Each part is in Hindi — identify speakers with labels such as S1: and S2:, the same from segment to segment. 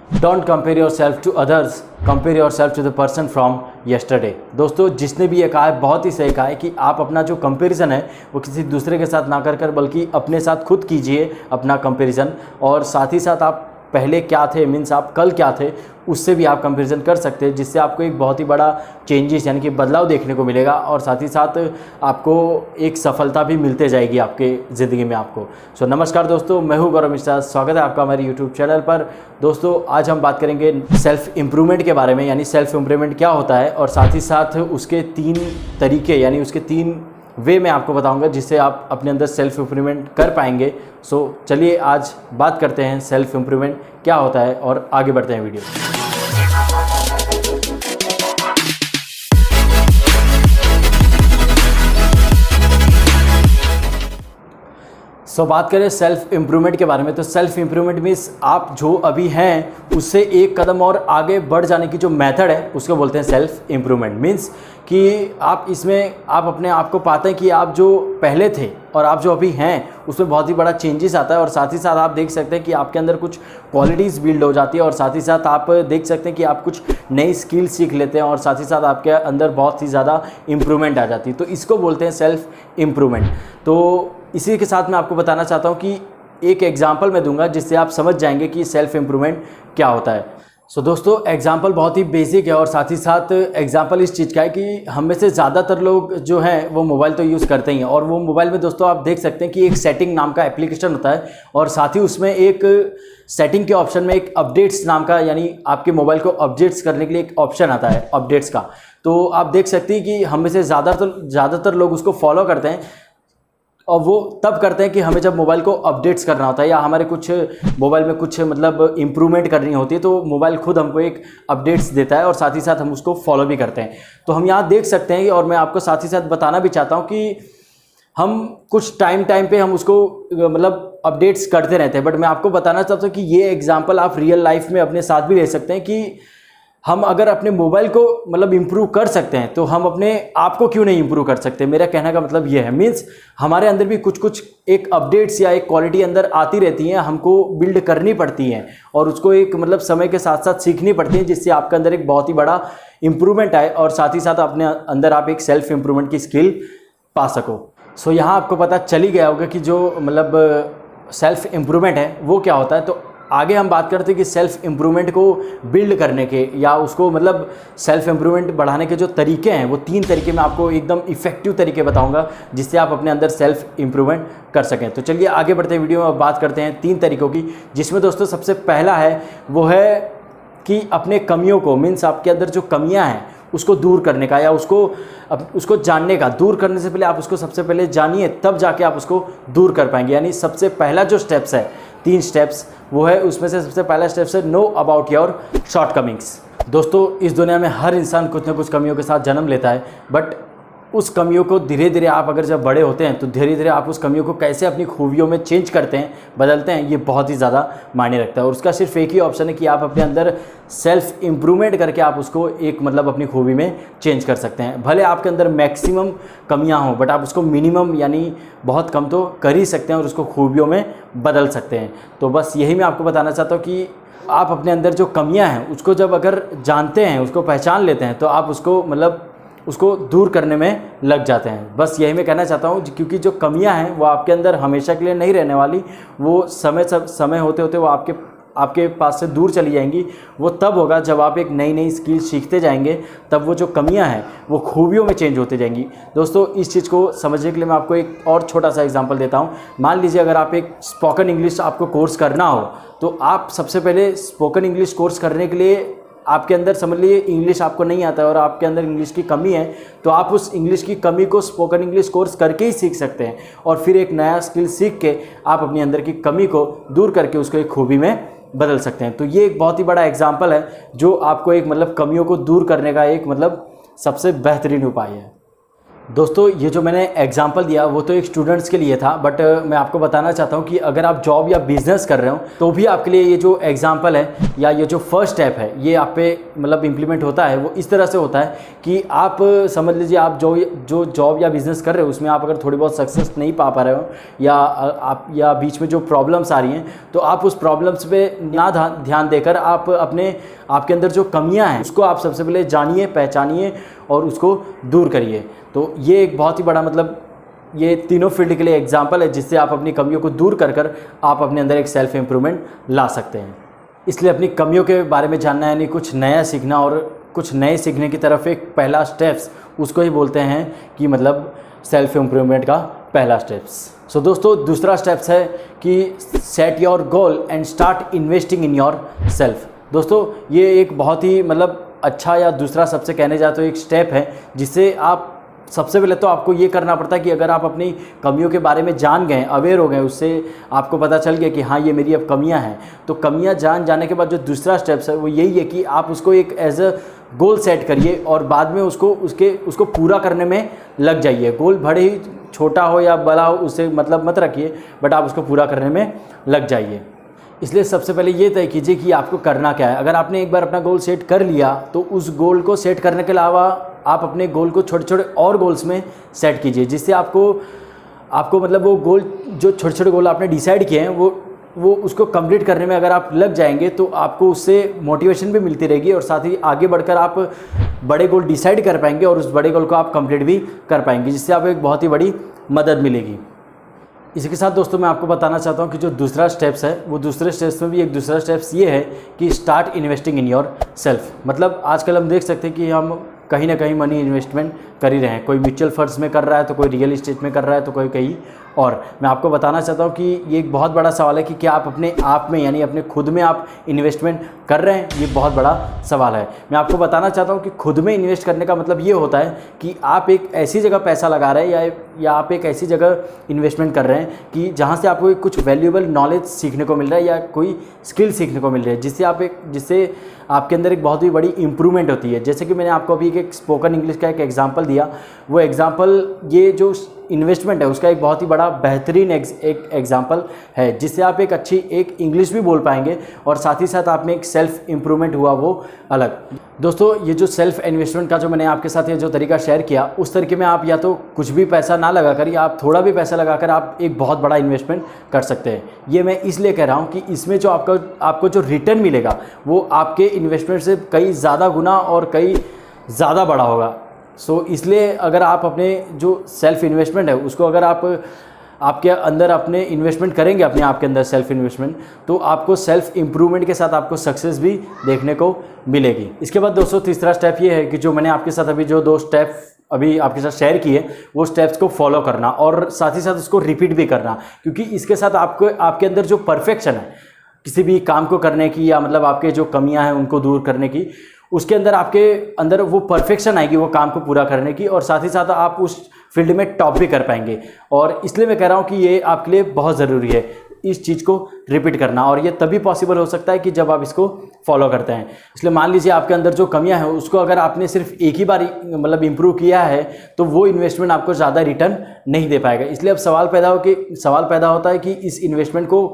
S1: Don't compare yourself to others, compare yourself to the person from yesterday. दोस्तों जिसने भी ये कहा है बहुत ही सही कहा है कि आप अपना जो कंपैरिजन है वो किसी दूसरे के साथ ना कर बल्कि अपने साथ खुद कीजिए अपना कंपैरिजन। और साथ ही साथ आप पहले क्या थे, मीन्स आप कल क्या थे, उससे भी आप कंपैरिजन कर सकते हैं, जिससे आपको एक बहुत ही बड़ा चेंजेस यानी कि बदलाव देखने को मिलेगा और साथ ही साथ आपको एक सफलता भी मिलते जाएगी आपके ज़िंदगी में आपको। सो नमस्कार दोस्तों, मैं हूं गौरव मिश्रा, स्वागत है आपका हमारे यूट्यूब चैनल पर। दोस्तों आज हम बात करेंगे सेल्फ इम्प्रूवमेंट के बारे में, यानी सेल्फ इम्प्रूवमेंट क्या होता है और साथ ही साथ उसके 3 तरीके यानी उसके 3 वे मैं आपको बताऊंगा जिससे आप अपने अंदर सेल्फ इम्प्रूवमेंट कर पाएंगे। सो चलिए आज बात करते हैं सेल्फ इम्प्रूवमेंट क्या होता है और आगे बढ़ते हैं वीडियो। बात करें सेल्फ इम्प्रूवमेंट के बारे में, तो सेल्फ इम्प्रूवमेंट मीन्स आप जो अभी हैं उससे एक कदम और आगे बढ़ जाने की जो मेथड है उसको बोलते हैं सेल्फ इम्प्रूवमेंट। मीन्स कि आप इसमें आप अपने आप को पाते हैं कि आप जो पहले थे और आप जो अभी हैं उसमें बहुत ही बड़ा चेंजेस आता है और साथ ही साथ आप देख सकते हैं कि आपके अंदर कुछ क्वालिटीज़ बिल्ड हो जाती है और साथ ही साथ आप देख सकते हैं कि आप कुछ नई स्किल सीख लेते हैं और साथ ही साथ आपके अंदर बहुत ही ज़्यादा इम्प्रूवमेंट आ जाती है। तो इसको बोलते हैं सेल्फ इम्प्रूवमेंट। तो इसी के साथ मैं आपको बताना चाहता हूँ कि एक एग्जाम्पल मैं दूंगा जिससे आप समझ जाएंगे कि सेल्फ इम्प्रूवमेंट क्या होता है। दोस्तों एग्जाम्पल बहुत ही बेसिक है और साथ ही साथ एग्जाम्पल इस चीज़ का है कि हम में से ज़्यादातर लोग जो हैं वो मोबाइल तो यूज़ करते ही हैं और वो मोबाइल में दोस्तों आप देख सकते हैं कि एक सेटिंग नाम का एप्लीकेशन होता है और साथ ही उसमें एक सेटिंग के ऑप्शन में एक अपडेट्स नाम का, यानी आपके मोबाइल को अपडेट्स करने के लिए एक ऑप्शन आता है अपडेट्स का। तो आप देख सकते हैं कि हम में से ज़्यादातर लोग उसको फॉलो करते हैं और वो तब करते हैं कि हमें जब मोबाइल को अपडेट्स करना होता है या हमारे कुछ मोबाइल में कुछ मतलब इम्प्रूवमेंट करनी होती है तो मोबाइल खुद हमको एक अपडेट्स देता है और साथ ही साथ हम उसको फॉलो भी करते हैं। तो हम यहाँ देख सकते हैं और मैं आपको साथ ही साथ बताना भी चाहता हूँ कि हम कुछ टाइम पे हम उसको मतलब अपडेट्स करते रहते हैं। बट मैं आपको बताना चाहता हूँ कि ये एग्जाम्पल आप रियल लाइफ में अपने साथ भी ले सकते हैं कि हम अगर अपने मोबाइल को मतलब इम्प्रूव कर सकते हैं तो हम अपने आप को क्यों नहीं इम्प्रूव कर सकते। मेरा कहने का मतलब ये है, मीन्स हमारे अंदर भी कुछ एक अपडेट्स या एक क्वालिटी अंदर आती रहती हैं, हमको बिल्ड करनी पड़ती हैं और उसको एक मतलब समय के साथ साथ सीखनी पड़ती है जिससे आपके अंदर एक बहुत ही बड़ा इम्प्रूवमेंट आए और साथ ही साथ अपने अंदर आप एक सेल्फ इम्प्रूवमेंट की स्किल पा सको। यहाँ आपको पता चल ही गया होगा कि जो मतलब सेल्फ इम्प्रूवमेंट है वो क्या होता है। तो आगे हम बात करते हैं कि सेल्फ इम्प्रूवमेंट को बिल्ड करने के या उसको मतलब सेल्फ इम्प्रूवमेंट बढ़ाने के जो तरीके हैं वो 3 तरीके मैं आपको एकदम इफेक्टिव तरीके बताऊंगा जिससे आप अपने अंदर सेल्फ इम्प्रूवमेंट कर सकें। तो चलिए आगे बढ़ते हैं वीडियो में, बात करते हैं 3 तरीकों की, जिसमें दोस्तों सबसे पहला है वो है कि अपने कमियों को, मीन्स आपके अंदर जो कमियाँ हैं उसको दूर करने का या उसको जानने का। दूर करने से पहले आप उसको सबसे पहले जानिए, तब जाके आप उसको दूर कर पाएंगे। यानी सबसे पहला जो स्टेप्स है, 3 स्टेप्स, वो है उसमें से सबसे पहला स्टेप्स है नो अबाउट योर शॉर्टकमिंग्स। दोस्तों इस दुनिया में हर इंसान कुछ ना कुछ कमियों के साथ जन्म लेता है, बट उस कमियों को धीरे धीरे आप अगर जब बड़े होते हैं तो धीरे धीरे आप उस कमियों को कैसे अपनी खूबियों में चेंज करते हैं, बदलते हैं, ये बहुत ही ज़्यादा मायने रखता है। और उसका सिर्फ एक ही ऑप्शन है कि आप अपने अंदर सेल्फ इम्प्रूवमेंट करके आप उसको एक मतलब अपनी खूबी में चेंज कर सकते हैं। भले आपके अंदर मैक्सिमम कमियां हों बट आप उसको मिनिमम यानी बहुत कम तो कर ही सकते हैं और उसको खूबियों में बदल सकते हैं। तो बस यही मैं आपको बताना चाहता हूँ कि आप अपने अंदर जो कमियाँ हैं उसको जब अगर जानते हैं, उसको पहचान लेते हैं तो आप उसको मतलब उसको दूर करने में लग जाते हैं। बस यही मैं कहना चाहता हूँ, क्योंकि जो कमियां हैं वो आपके अंदर हमेशा के लिए नहीं रहने वाली, वो समय होते होते वो आपके पास से दूर चली जाएंगी। वो तब होगा जब आप एक नई स्किल सीखते जाएंगे, तब वो जो कमियां हैं वो खूबियों में चेंज होते जाएंगी। दोस्तों इस चीज़ को समझने के लिए मैं आपको एक और छोटा सा एग्जांपल देता हूँ। मान लीजिए अगर आप एक स्पोकन इंग्लिश आपको कोर्स करना हो तो आप सबसे पहले स्पोकन इंग्लिश कोर्स करने के लिए आपके अंदर समझ लीजिए इंग्लिश आपको नहीं आता है और आपके अंदर इंग्लिश की कमी है, तो आप उस इंग्लिश की कमी को स्पोकन इंग्लिश कोर्स करके ही सीख सकते हैं और फिर एक नया स्किल सीख के आप अपनी अंदर की कमी को दूर करके उसको एक खूबी में बदल सकते हैं। तो ये एक बहुत ही बड़ा एग्जाम्पल है जो आपको एक मतलब कमियों को दूर करने का एक मतलब सबसे बेहतरीन उपाय है। दोस्तों ये जो मैंने एग्जांपल दिया वो तो एक स्टूडेंट्स के लिए था, बट मैं आपको बताना चाहता हूँ कि अगर आप जॉब या बिजनेस कर रहे हो तो भी आपके लिए ये जो एग्जांपल है या ये जो फर्स्ट स्टेप है ये आप पे मतलब इम्प्लीमेंट होता है। वो इस तरह से होता है कि आप समझ लीजिए आप जो जॉब या बिज़नेस कर रहे हो उसमें आप अगर थोड़ी बहुत सक्सेस नहीं पा रहे हो या बीच में जो प्रॉब्लम्स आ रही हैं तो आप उस प्रॉब्लम्स पे ना ध्यान देकर आपके अंदर जो कमियां हैं उसको आप सबसे पहले जानिए, पहचानिए और उसको दूर करिए। तो ये एक बहुत ही बड़ा मतलब ये तीनों फील्ड के लिए एग्जाम्पल है जिससे आप अपनी कमियों को दूर कर आप अपने अंदर एक सेल्फ इम्प्रूवमेंट ला सकते हैं। इसलिए अपनी कमियों के बारे में जानना यानी कुछ नया सीखना और कुछ नए सीखने की तरफ एक पहला स्टेप्स उसको ही बोलते हैं कि मतलब सेल्फ इम्प्रूवमेंट का पहला स्टेप्स। सो दोस्तों दूसरा स्टेप्स है कि set your goal and start investing in your self. दोस्तों ये एक बहुत ही मतलब अच्छा या दूसरा सबसे कहने जाए तो एक स्टेप है जिससे आप सबसे पहले तो आपको ये करना पड़ता है कि अगर आप अपनी कमियों के बारे में जान गए, अवेयर हो गए, उससे आपको पता चल गया कि हाँ ये मेरी अब कमियां हैं, तो कमियां जाने के बाद जो दूसरा स्टेप्स है वो यही है कि आप उसको एक एज अ गोल सेट करिए और बाद में उसको पूरा करने में लग जाइए। गोल भले ही छोटा हो या बड़ा हो उससे मतलब मत रखिए, बट आप उसको पूरा करने में लग जाइए। इसलिए सबसे पहले ये तय कीजिए कि आपको करना क्या है। अगर आपने एक बार अपना गोल सेट कर लिया तो उस गोल को सेट करने के अलावा आप अपने गोल को छोटे छोटे और गोल्स में सेट कीजिए, जिससे आपको मतलब वो गोल जो छोटे छोटे गोल आपने डिसाइड किए हैं वो उसको कंप्लीट करने में अगर आप लग जाएंगे तो आपको उससे मोटिवेशन भी मिलती रहेगी और साथ ही आगे बढ़कर आप बड़े गोल डिसाइड कर पाएंगे और उस बड़े गोल को आप कंप्लीट भी कर पाएंगे, जिससे आपको एक बहुत ही बड़ी मदद मिलेगी। इसी के साथ दोस्तों मैं आपको बताना चाहता हूँ कि जो दूसरा स्टेप्स है वो दूसरे स्टेप्स में भी एक दूसरा स्टेप्स ये है कि start investing in your self. मतलब आजकल हम देख सकते हैं कि हम कहीं ना कहीं मनी इन्वेस्टमेंट कर ही रहे हैं। कोई म्यूचुअल फंड्स में कर रहा है तो कोई रियल इस्टेट में कर रहा है तो कोई कहीं और। मैं आपको बताना चाहता हूँ कि ये एक बहुत बड़ा सवाल है कि क्या आप अपने आप में यानी अपने खुद में आप इन्वेस्टमेंट कर रहे हैं, ये बहुत बड़ा सवाल है। मैं आपको बताना चाहता हूँ कि खुद में इन्वेस्ट करने का मतलब ये होता है कि आप एक ऐसी जगह पैसा लगा रहे हैं या आप एक ऐसी जगह इन्वेस्टमेंट कर रहे हैं कि जहाँ से आपको कुछ वैल्यूएबल नॉलेज सीखने को मिल रहा है या कोई स्किल सीखने को मिल रही है, जिससे आपके अंदर एक बहुत ही बड़ी इंप्रूवमेंट होती है। जैसे कि मैंने आपको अभी एक स्पोकन इंग्लिश का एक एग्जांपल दिया, वो एग्जांपल ये जो इन्वेस्टमेंट है उसका एक बहुत ही बड़ा बेहतरीन एक एग्जांपल है, जिससे आप एक इंग्लिश भी बोल पाएंगे और साथ ही साथ आप में एक सेल्फ इम्प्रूवमेंट हुआ वो अलग। दोस्तों ये जो सेल्फ इन्वेस्टमेंट का जो मैंने आपके साथ ये जो तरीका शेयर किया उस तरीके में आप या तो कुछ भी पैसा ना लगाकर या आप थोड़ा भी पैसा लगाकर आप एक बहुत बड़ा इन्वेस्टमेंट कर सकते हैं। ये मैं इसलिए कह रहा हूँ कि इसमें जो आपको जो रिटर्न मिलेगा वो आपके इन्वेस्टमेंट से कई ज़्यादा गुना और कई ज़्यादा बड़ा होगा। सो इसलिए अगर आप अपने जो सेल्फ इन्वेस्टमेंट है उसको अगर आपके अंदर अपने इन्वेस्टमेंट करेंगे अपने आप के अंदर सेल्फ इन्वेस्टमेंट, तो आपको सेल्फ इम्प्रूवमेंट के साथ आपको सक्सेस भी देखने को मिलेगी। इसके बाद दोस्तों तीसरा स्टेप ये है कि जो मैंने आपके साथ अभी जो 2 स्टेप अभी आपके साथ शेयर किए वो स्टेप्स को फॉलो करना और साथ ही साथ उसको रिपीट भी करना, क्योंकि इसके साथ आपके अंदर जो परफेक्शन है किसी भी काम को करने की या मतलब आपके जो कमियां हैं उनको दूर करने की, उसके अंदर आपके अंदर वो परफेक्शन आएगी वो काम को पूरा करने की और साथ ही साथ आप उस फील्ड में टॉप भी कर पाएंगे। और इसलिए मैं कह रहा हूँ कि ये आपके लिए बहुत ज़रूरी है इस चीज़ को रिपीट करना, और ये तभी पॉसिबल हो सकता है कि जब आप इसको फॉलो करते हैं। इसलिए मान लीजिए आपके अंदर जो कमियां हैं उसको अगर आपने सिर्फ एक ही बार मतलब इंप्रूव किया है तो वो इन्वेस्टमेंट आपको ज़्यादा रिटर्न नहीं दे पाएगा। इसलिए अब सवाल पैदा होता है कि इस इन्वेस्टमेंट को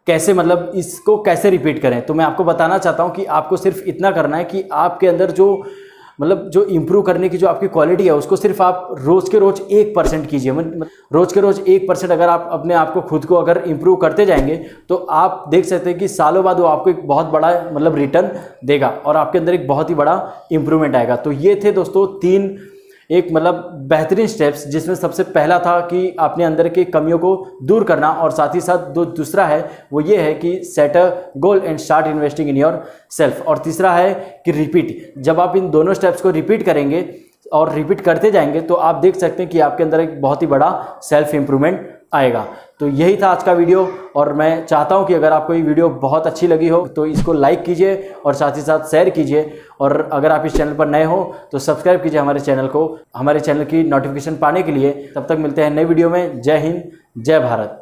S1: कैसे मतलब इसको कैसे रिपीट करें। तो मैं आपको बताना चाहता हूं कि आपको सिर्फ इतना करना है कि आपके अंदर जो मतलब जो इम्प्रूव करने की जो आपकी क्वालिटी है उसको सिर्फ आप रोज़ के रोज़ 1% कीजिए। रोज़ के रोज़ 1% अगर आप अपने आप को खुद को अगर इम्प्रूव करते जाएंगे तो आप देख सकते हैं कि सालों बाद वो आपको एक बहुत बड़ा मतलब रिटर्न देगा और आपके अंदर एक बहुत ही बड़ा इम्प्रूवमेंट आएगा। तो ये थे दोस्तों 3 एक मतलब बेहतरीन स्टेप्स, जिसमें सबसे पहला था कि अपने अंदर की कमियों को दूर करना और साथ ही साथ दूसरा है वो ये है कि set a goal and start investing in your self, और तीसरा है कि रिपीट। जब आप इन दोनों स्टेप्स को रिपीट करेंगे और रिपीट करते जाएंगे तो आप देख सकते हैं कि आपके अंदर एक बहुत ही बड़ा सेल्फ इम्प्रूवमेंट आएगा। तो यही था आज का वीडियो, और मैं चाहता हूं कि अगर आपको ये वीडियो बहुत अच्छी लगी हो तो इसको लाइक कीजिए और साथ ही साथ शेयर कीजिए, और अगर आप इस चैनल पर नए हो तो सब्सक्राइब कीजिए हमारे चैनल को, हमारे चैनल की नोटिफिकेशन पाने के लिए। तब तक मिलते हैं नए वीडियो में। जय हिंद, जय भारत।